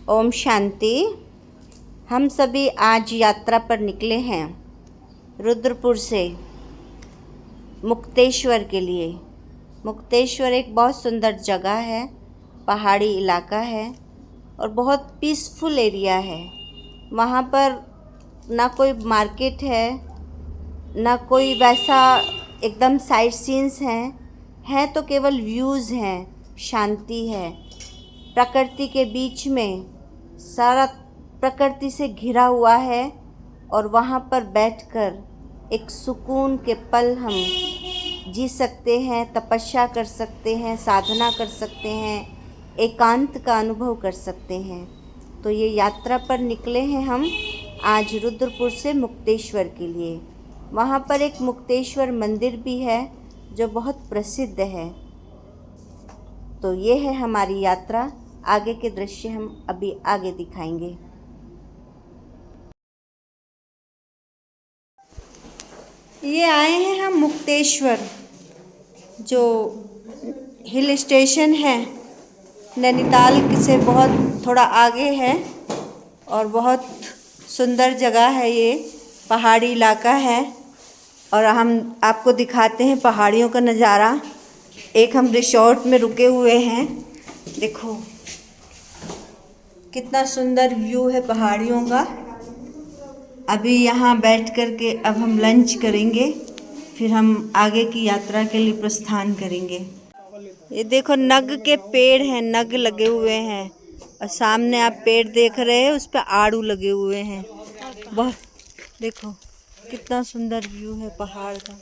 ओम शांति। हम सभी आज यात्रा पर निकले हैं रुद्रपुर से मुक्तेश्वर के लिए। मुक्तेश्वर एक बहुत सुंदर जगह है, पहाड़ी इलाका है और बहुत पीसफुल एरिया है। वहाँ पर ना कोई मार्केट है, ना कोई वैसा एकदम साइट सीन्स हैं तो केवल व्यूज़ हैं, शांति है। प्रकृति के बीच में सारा प्रकृति से घिरा हुआ है और वहाँ पर बैठकर एक सुकून के पल हम जी सकते हैं, तपस्या कर सकते हैं, साधना कर सकते हैं, एकांत का अनुभव कर सकते हैं। तो ये यात्रा पर निकले हैं हम आज रुद्रपुर से मुक्तेश्वर के लिए। वहाँ पर एक मुक्तेश्वर मंदिर भी है जो बहुत प्रसिद्ध है। तो ये है हमारी यात्रा। आगे के दृश्य हम अभी आगे दिखाएंगे। ये आए हैं हम मुक्तेश्वर, जो हिल स्टेशन है, नैनीताल से बहुत थोड़ा आगे है और बहुत सुंदर जगह है। ये पहाड़ी इलाका है और हम आपको दिखाते हैं पहाड़ियों का नज़ारा। एक हम रिसोर्ट में रुके हुए हैं, देखो कितना सुंदर व्यू है पहाड़ियों का। अभी यहाँ बैठ कर के अब हम लंच करेंगे, फिर हम आगे की यात्रा के लिए प्रस्थान करेंगे। ये देखो नग के पेड़ हैं, नग लगे हुए हैं और सामने आप पेड़ देख रहे हैं, उस पर आड़ू लगे हुए हैं। बहुत देखो कितना सुंदर व्यू है पहाड़ का।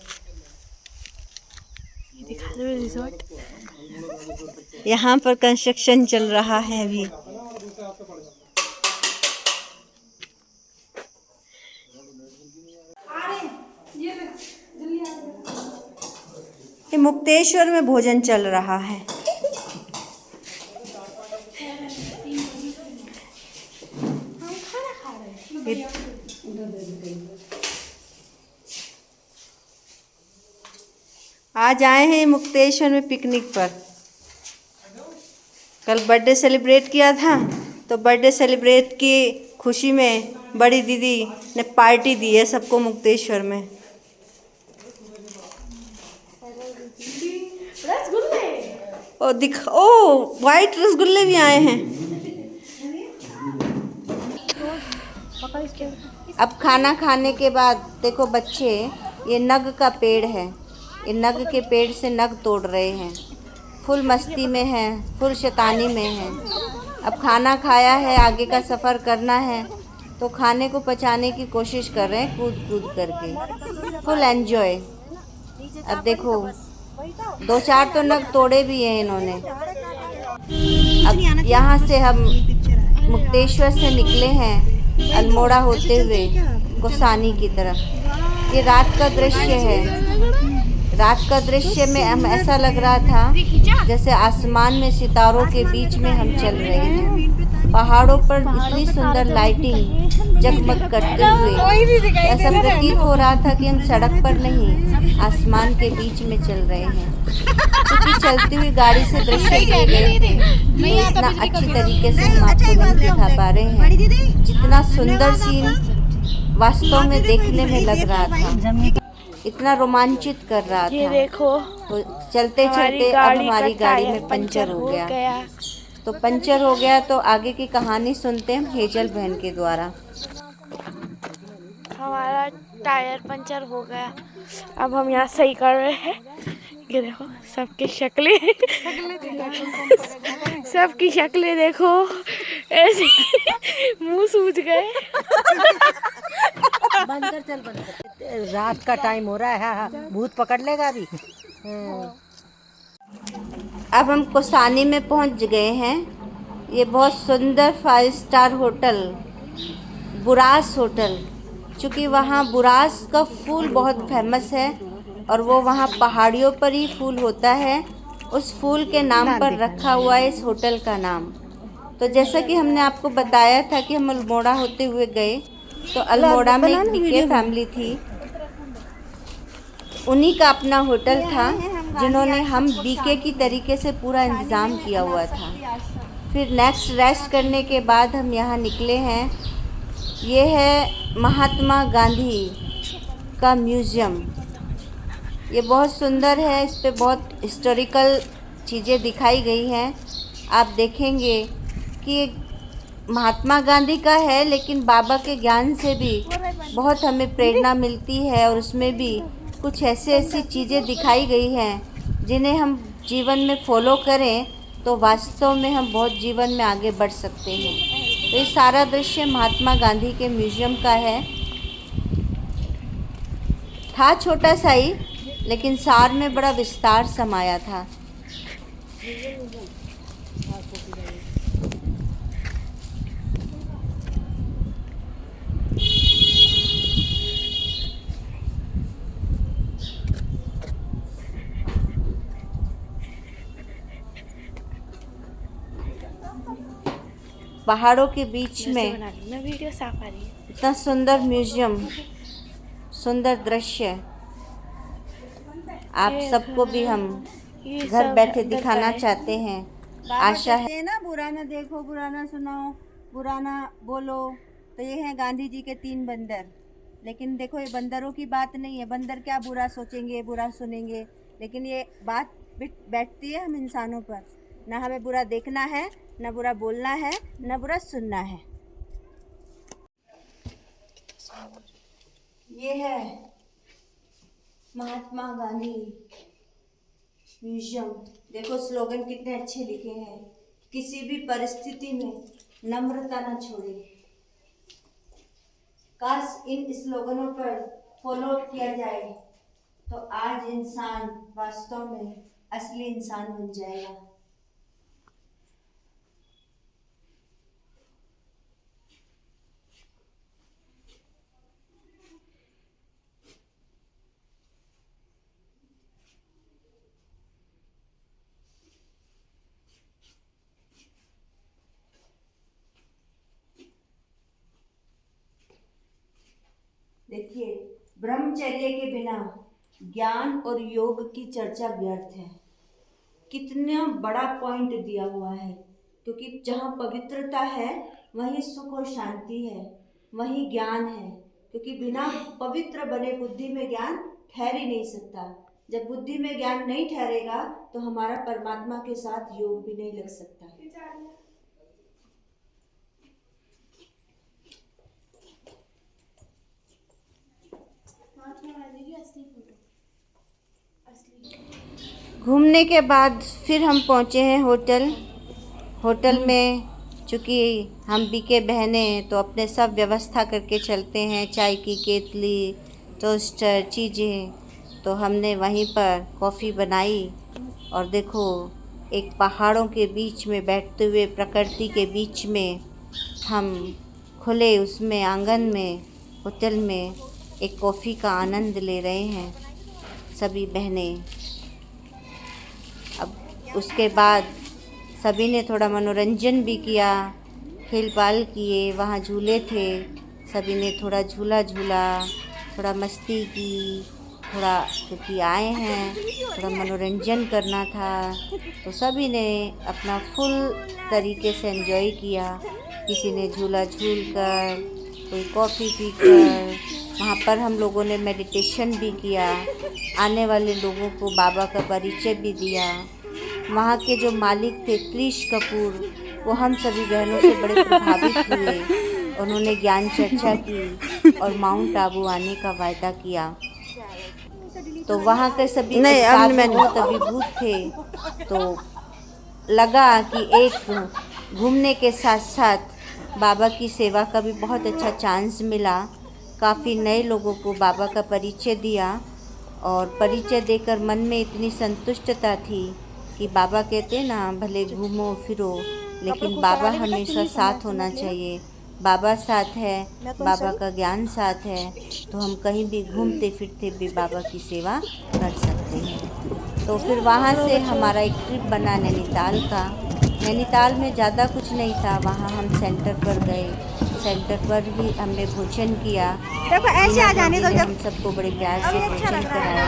दिखा दो रिसोर्ट। यहाँ पर कंस्ट्रक्शन चल रहा है अभी। ये मुक्तेश्वर में भोजन चल रहा है। आज आए हैं मुक्तेश्वर में पिकनिक पर। कल बर्थडे सेलिब्रेट किया था, तो बर्थडे सेलिब्रेट की खुशी में बड़ी दीदी ने पार्टी दी है सबको मुक्तेश्वर में। ओ वाइट रसगुल्ले भी आए हैं। अब खाना खाने के बाद देखो बच्चे, ये नग का पेड़ है, ये नग के पेड़ से नग तोड़ रहे हैं। फुल मस्ती में हैं, फुल शैतानी में हैं। अब खाना खाया है, आगे का सफ़र करना है, तो खाने को पचाने की कोशिश कर रहे हैं कूद कूद करके, फुल एंजॉय। अब देखो 2-4 तो नग तोड़े भी हैं इन्होंने। अब यहाँ से हम मुक्तेश्वर से निकले हैं अल्मोड़ा होते हुए गोसानी की तरफ। ये रात का दृश्य है। रात का दृश्य में हम ऐसा लग रहा था जैसे आसमान में सितारों के बीच में हम चल रहे हैं। पहाड़ों पर इतनी सुंदर लाइटिंग जगमग करते हुए ऐसा प्रतीत हो रहा था कि हम सड़क पर नहीं, आसमान के बीच में चल रहे हैं। क्योंकि चलती हुई गाड़ी से दृश्य लिए गए थे, तो इतना अच्छी तरीके से हम आपको नहीं दिखा पा रहे हैं जितना सुंदर सीन वास्तव में देखने में लग रहा था, इतना रोमांचित कर रहा था। देखो तो चलते चलते अब हमारी गाड़ी में पंचर हो गया। तो पंचर हो गया तो आगे की कहानी सुनते हैं हेजल बहन के द्वारा। हमारा टायर पंचर हो गया, अब हम यहाँ सही कर रहे हैं। ये देखो सबकी शक्लें सबकी शक्लें देखो, ऐसे मुंह सूज गए। बंद कर, चल बंद कर। रात का टाइम हो रहा है, हाँ, भूत पकड़ लेगा अभी। अब हम कोसानी में पहुंच गए हैं। ये बहुत सुंदर 5 स्टार होटल, बुरास होटल, चूँकि वहाँ बुरास का फूल बहुत फेमस है और वो वहाँ पहाड़ियों पर ही फूल होता है। उस फूल के नाम पर रखा हुआ है इस होटल का नाम। तो जैसा कि हमने आपको बताया था कि हम अल्मोड़ा होते हुए गए, तो अल्मोड़ा में एक बीके फैमिली थी, उन्हीं का अपना होटल था जिन्होंने हम बीके की तरीके से पूरा इंतज़ाम किया हुआ था। फिर नेक्स्ट रेस्ट करने के बाद हम यहाँ निकले हैं। ये है महात्मा गांधी का म्यूज़ियम। ये बहुत सुंदर है, इस पे बहुत हिस्टोरिकल चीज़ें दिखाई गई हैं। आप देखेंगे कि महात्मा गांधी का है, लेकिन बाबा के ज्ञान से भी बहुत हमें प्रेरणा मिलती है और उसमें भी कुछ ऐसी चीज़ें दिखाई गई हैं जिन्हें हम जीवन में फॉलो करें तो वास्तव में हम बहुत जीवन में आगे बढ़ सकते हैं। तो ये सारा दृश्य महात्मा गांधी के म्यूज़ियम का है। था छोटा सा ही, लेकिन सार में बड़ा विस्तार समाया था। पहाड़ों के बीच में वीडियो साफ आ रही है। इतना सुंदर म्यूज़ियम, सुंदर दृश्य आप सबको भी हम घर बैठे दिखाना चाहते हैं। आशा है ना, बुरा ना देखो, बुरा ना सुनाओ, बुरा ना बोलो। तो ये हैं गांधी जी के 3 बंदर। लेकिन देखो, ये बंदरों की बात नहीं है। बंदर क्या बुरा सोचेंगे, बुरा सुनेंगे, लेकिन ये बात बैठती है हम इंसानों पर। ना हमें बुरा देखना है, ना बुरा बोलना है, ना बुरा सुनना है। ये है महात्मा गांधी म्यूजियम। देखो स्लोगन कितने अच्छे लिखे हैं। किसी भी परिस्थिति में नम्रता न छोड़े। काश इन स्लोगनों पर फॉलो किया जाए तो आज इंसान वास्तव में असली इंसान बन जाएगा। देखिए, ब्रह्मचर्य के बिना ज्ञान और योग की चर्चा व्यर्थ है। कितना बड़ा पॉइंट दिया हुआ है, क्योंकि जहाँ पवित्रता है वहीं सुख और शांति है, वहीं ज्ञान है। क्योंकि बिना पवित्र बने बुद्धि में ज्ञान ठहर ही नहीं सकता। जब बुद्धि में ज्ञान नहीं ठहरेगा तो हमारा परमात्मा के साथ योग भी नहीं लग सकता। घूमने के बाद फिर हम पहुँचे हैं होटल में। चूँकि हम बीके बहनें हैं तो अपने सब व्यवस्था करके चलते हैं, चाय की केतली, टोस्टर, चीज़ें। तो हमने वहीं पर कॉफ़ी बनाई और देखो, एक पहाड़ों के बीच में बैठते हुए प्रकृति के बीच में हम खुले उसमें आंगन में होटल में एक कॉफ़ी का आनंद ले रहे हैं सभी बहनें। अब उसके बाद सभी ने थोड़ा मनोरंजन भी किया, खेल पाल किए, वहाँ झूले थे, सभी ने थोड़ा झूला झूला, थोड़ा मस्ती की, थोड़ा क्योंकि आए हैं थोड़ा मनोरंजन करना था तो सभी ने अपना फुल तरीके से एंजॉय किया। किसी ने झूला झूल कर, कोई कॉफ़ी पीकर। वहाँ पर हम लोगों ने मेडिटेशन भी किया, आने वाले लोगों को बाबा का परिचय भी दिया। वहाँ के जो मालिक थे त्रिश कपूर, वो हम सभी बहनों से बड़े प्रभावित हुए। उन्होंने ज्ञान चर्चा की और माउंट आबू आने का वायदा किया। तो वहाँ के सभी बहुत अभिभूत थे। तो लगा कि एक घूमने के साथ साथ बाबा की सेवा का भी बहुत अच्छा चांस मिला। काफ़ी नए लोगों को बाबा का परिचय दिया और परिचय देकर मन में इतनी संतुष्टता थी कि बाबा कहते हैं ना, भले घूमो फिरो लेकिन बाबा हमेशा साथ होना चाहिए। बाबा साथ है, बाबा का ज्ञान साथ है, तो हम कहीं भी घूमते फिरते भी बाबा की सेवा कर सकते हैं। तो फिर वहाँ से हमारा एक ट्रिप बना नैनीताल का। नैनीताल में ज़्यादा कुछ नहीं था, वहाँ हम सेंटर पर गए। सेंटर पर भी हमने भोजन किया। देखो ऐसे आ जाने दो, हम सबको बड़े प्यार से भोजन कराया।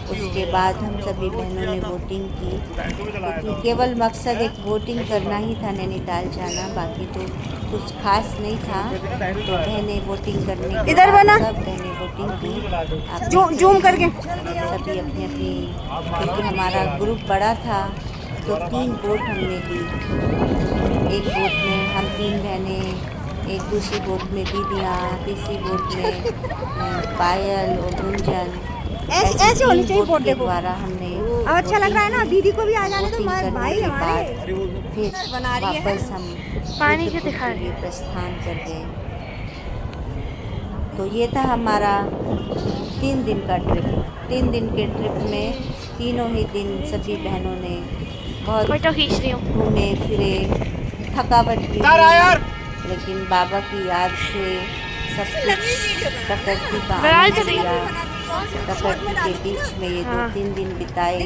उसके बाद हम सभी बहनों ने वोटिंग की, क्योंकि केवल मकसद एक वोटिंग करना ही था, नैनीताल जाना, बाकी तो कुछ खास नहीं था। तो बहनें वोटिंग करने के इधर बाद बना। सब बहनें वोटिंग की। आप जूम करके सभी अपनी अपनी, क्योंकि हमारा ग्रुप बड़ा था तो 3 वोट हमने दी। एक वोट में हम 3 बहनें, एक दूसरी वोट में दीदियाँ, तीसरी वोट में पायल और गुंजन। ऐसे होनी चाहिए वोट, के देखो द्वारा हमने अब अच्छा लग रहा है ना। वोटिंग की। दीदी को भी आ जाने दो, वोटिंग हमारे करने भाई के हमारे बाद फिर बना रही है। वापस हम पानी के रुद्रपुर दिखा के रही लिए है। प्रस्थान कर गए। तो ये था हमारा 3 दिन का ट्रिप। 3 दिन के ट्रिप में तीनों ही दिन सभी बहनों ने बहुत फोटो खींच रही हूँ। घूमे फिरे, थकावट भी हुई, लेकिन बाबा की याद से सब कुछ प्रकृति का आनंद लिया। प्रकृति के बीच में ये हाँ। 2-3 दिन बिताए,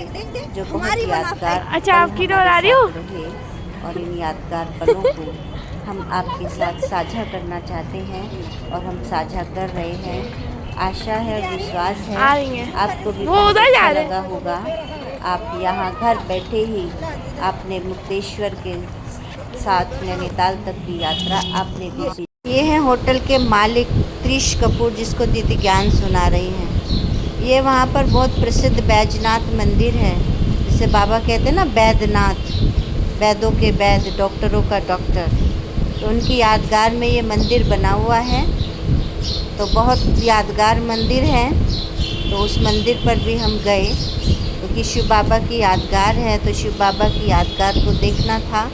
जो बहुत यादगार अच्छा, पल आपकी हमारे दोहरा रही हूँ। साथ रहे, और इन यादगार पलों को हम आपके साथ साझा करना चाहते हैं और हम साझा कर रहे हैं। आशा है और विश्वास है आ रही हैं। आपको भी वो बहुत उधर जा अच्छा रहे। लगा होगा। आप यहाँ घर बैठे ही आपने मुक्तेश्वर के साथ नैनीताल तक की यात्रा आपने भी की। ये हैं होटल के मालिक त्रिश कपूर, जिसको दीदी ज्ञान सुना रही हैं। ये वहाँ पर बहुत प्रसिद्ध बैजनाथ मंदिर है, जिसे बाबा कहते हैं ना बैद्यनाथ, वैद्यों के वैद्य, डॉक्टरों का डॉक्टर। तो उनकी यादगार में ये मंदिर बना हुआ है। तो बहुत यादगार मंदिर है, तो उस मंदिर पर भी हम गए, क्योंकि शिव बाबा की यादगार है, तो शिव बाबा की यादगार को देखना था।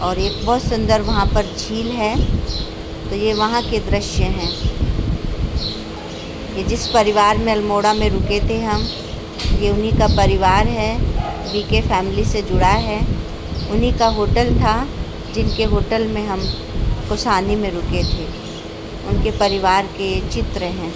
और एक बहुत सुंदर वहाँ पर झील है। तो ये वहाँ के दृश्य हैं। ये जिस परिवार में अल्मोड़ा में रुके थे हम, ये उन्हीं का परिवार है, बीके फैमिली से जुड़ा है। उन्हीं का होटल था, जिनके होटल में हम कुसानी में रुके थे। उनके परिवार के चित्र हैं।